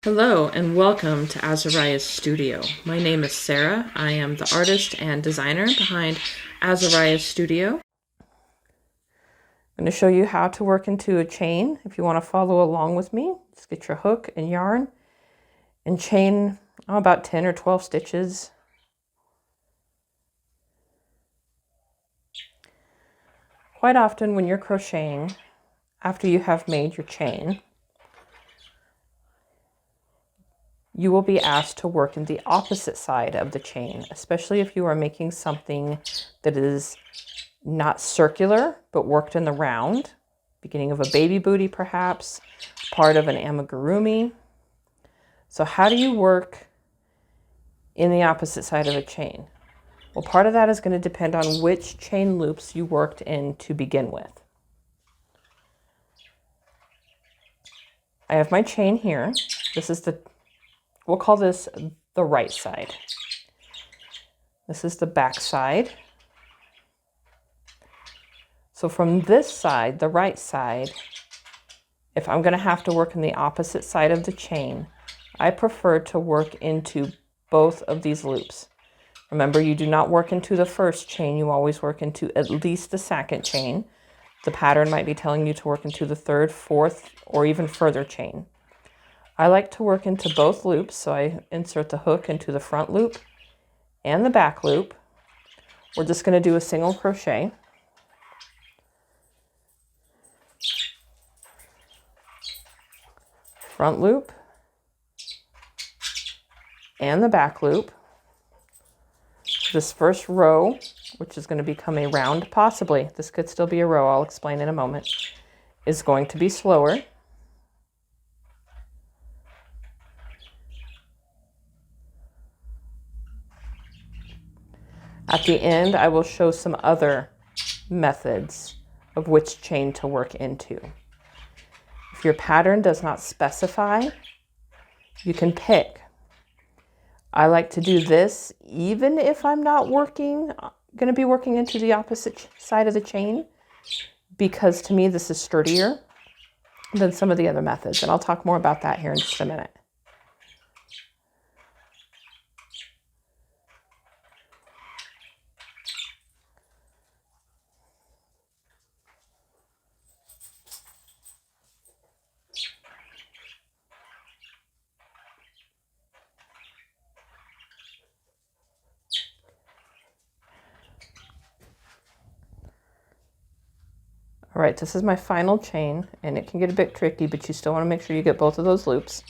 Hello and welcome to Azariah's Studio. My name is Sarah. I am the artist and designer behind Azariah's Studio. I'm going to show you how to work into a chain. If you want to follow along with me, just get your hook and yarn and chain about 10 or 12 stitches. Quite often when you're crocheting, after you have made your chain, you will be asked to work in the opposite side of the chain, especially if you are making something that is not circular, but worked in the round, beginning of a baby bootie perhaps, part of an amigurumi. So how do you work in the opposite side of a chain? Well, part of that is going to depend on which chain loops you worked in to begin with. I have my chain here. This is we'll call this the right side. This is the back side. So from this side, the right side, if I'm going to have to work in the opposite side of the chain, I prefer to work into both of these loops. Remember, you do not work into the first chain, you always work into at least the second chain. The pattern might be telling you to work into the third, fourth, or even further chain. I like to work into both loops, so I insert the hook into the front loop and the back loop. We're just going to do a single crochet. Front loop and the back loop. This first row, which is going to become a round, possibly, this could still be a row, I'll explain in a moment, is going to be slower. At the end, I will show some other methods of which chain to work into. If your pattern does not specify, you can pick. I like to do this even if I'm not going to be working into the opposite side of the chain, because to me this is sturdier than some of the other methods, and I'll talk more about that here in just a minute. All right, this is my final chain, and it can get a bit tricky, but you still want to make sure you get both of those loops.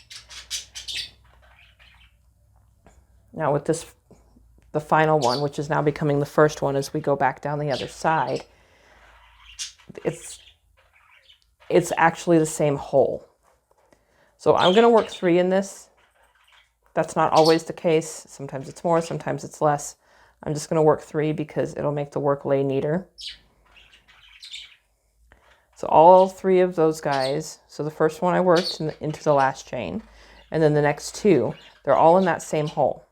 Now with the final one, which is now becoming the first one as we go back down the other side, it's actually the same hole. So I'm going to work 3 in this. That's not always the case. Sometimes it's more, sometimes it's less. I'm just going to work 3 because it'll make the work lay neater. So all 3 of those guys, so the first one I worked into the last chain, and then the next 2, they're all in that same hole.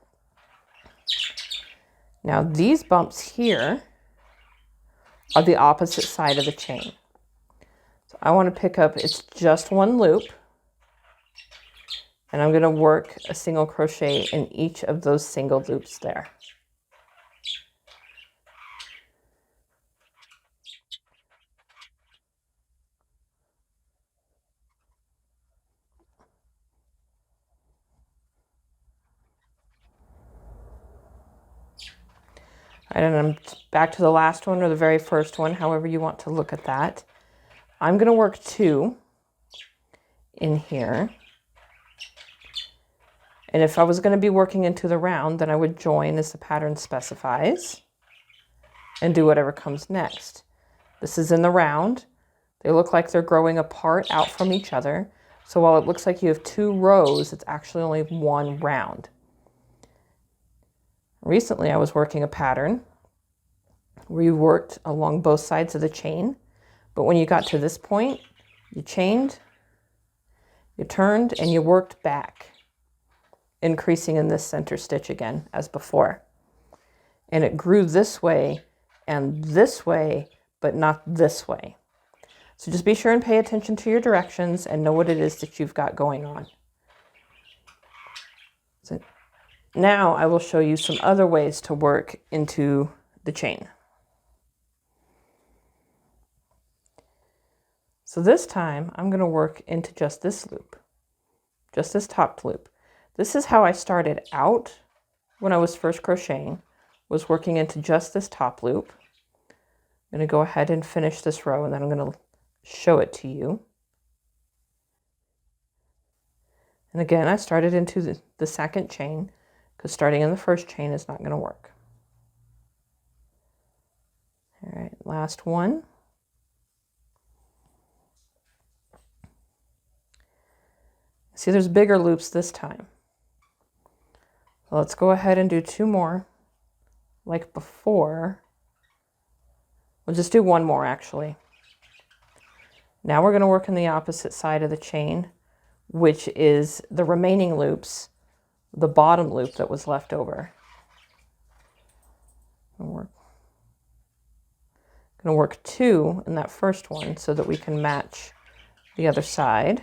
Now these bumps here are the opposite side of the chain. So I want to pick up, it's just one loop, and I'm going to work a single crochet in each of those single loops there. And I'm back to the last one or the very first one, however you want to look at that. I'm going to work 2 in here. And if I was going to be working into the round, then I would join as the pattern specifies and do whatever comes next. This is in the round. They look like they're growing apart out from each other. So while it looks like you have 2 rows, it's actually only 1 round. Recently, I was working a pattern where you worked along both sides of the chain, but when you got to this point, you chained, you turned, and you worked back, increasing in this center stitch again as before. And it grew this way and this way, but not this way. So just be sure and pay attention to your directions and know what it is that you've got going on. So now I will show you some other ways to work into the chain. So this time I'm going to work into just this loop, just this top loop. This is how I started out when I was first crocheting, was working into just this top loop. I'm going to go ahead and finish this row, and then I'm going to show it to you. And again, I started into the second chain, because starting in the first chain is not going to work. All right, last one. See, there's bigger loops this time. So let's go ahead and do 2 more like before. We'll just do 1 more actually. Now we're going to work in the opposite side of the chain, which is the remaining loops, the bottom loop that was left over. We're going to work 2 in that first one so that we can match the other side.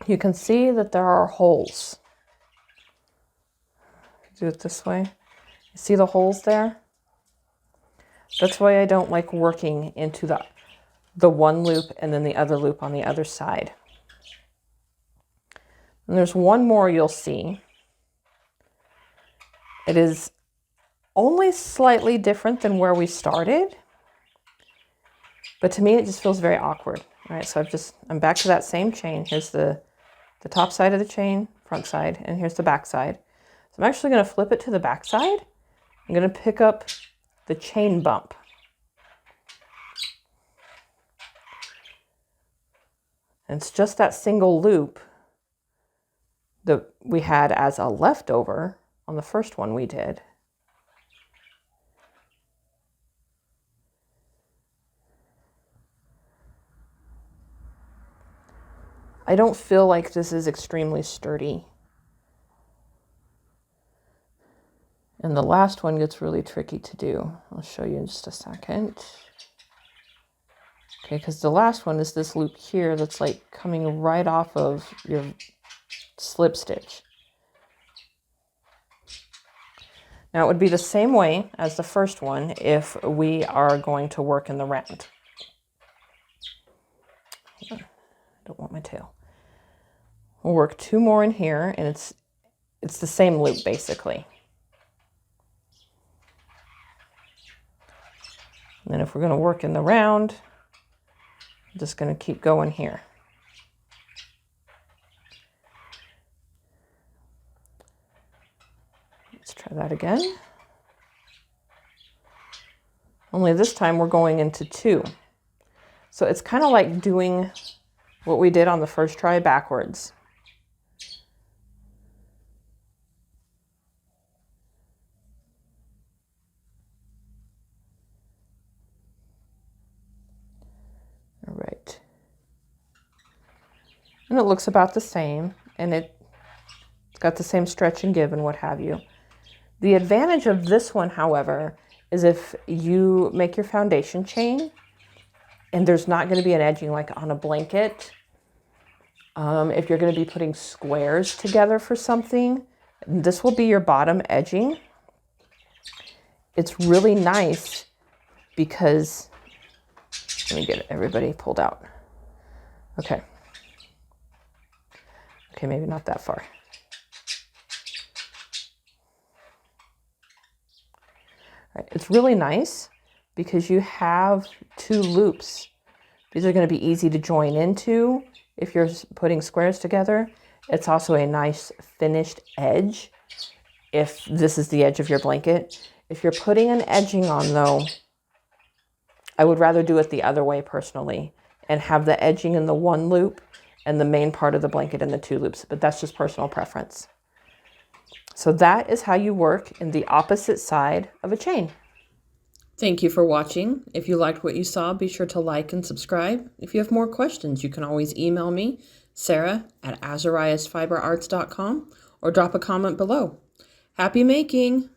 You can see that there are holes. Do it this way. You see the holes there? That's why I don't like working into the one loop and then the other loop on the other side. And there's one more you'll see. It is only slightly different than where we started, but to me it just feels very awkward. All right, so I'm back to that same chain. Here's the top side of the chain, front side, and here's the back side. So I'm actually going to flip it to the back side. I'm going to pick up the chain bump. And it's just that single loop that we had as a leftover on the first one we did. I don't feel like this is extremely sturdy. And the last one gets really tricky to do. I'll show you in just a second. Okay, because the last one is this loop here that's like coming right off of your slip stitch. Now it would be the same way as the first one if we are going to work in the round. I don't want my tail. We'll work 2 more in here, and it's the same loop basically. And then if we're going to work in the round, I'm just going to keep going here. Let's try that again. Only this time we're going into 2. So it's kind of like doing what we did on the first try backwards. All right. And it looks about the same, and it's got the same stretch and give and what have you. The advantage of this one, however, is if you make your foundation chain and there's not going to be an edging like on a blanket, if you're going to be putting squares together for something, this will be your bottom edging. It's really nice because, let me get everybody pulled out. Okay. Okay, maybe not that far. All right, it's really nice because you have 2 loops. These are going to be easy to join into if you're putting squares together. It's also a nice finished edge if this is the edge of your blanket. If you're putting an edging on though, I would rather do it the other way personally and have the edging in the 1 loop and the main part of the blanket in the 2 loops, but that's just personal preference. So that is how you work in the opposite side of a chain. Thank you for watching. If you liked what you saw, be sure to like and subscribe. If you have more questions, you can always email me, Sarah@azariasfiberarts.com, or drop a comment below. Happy making!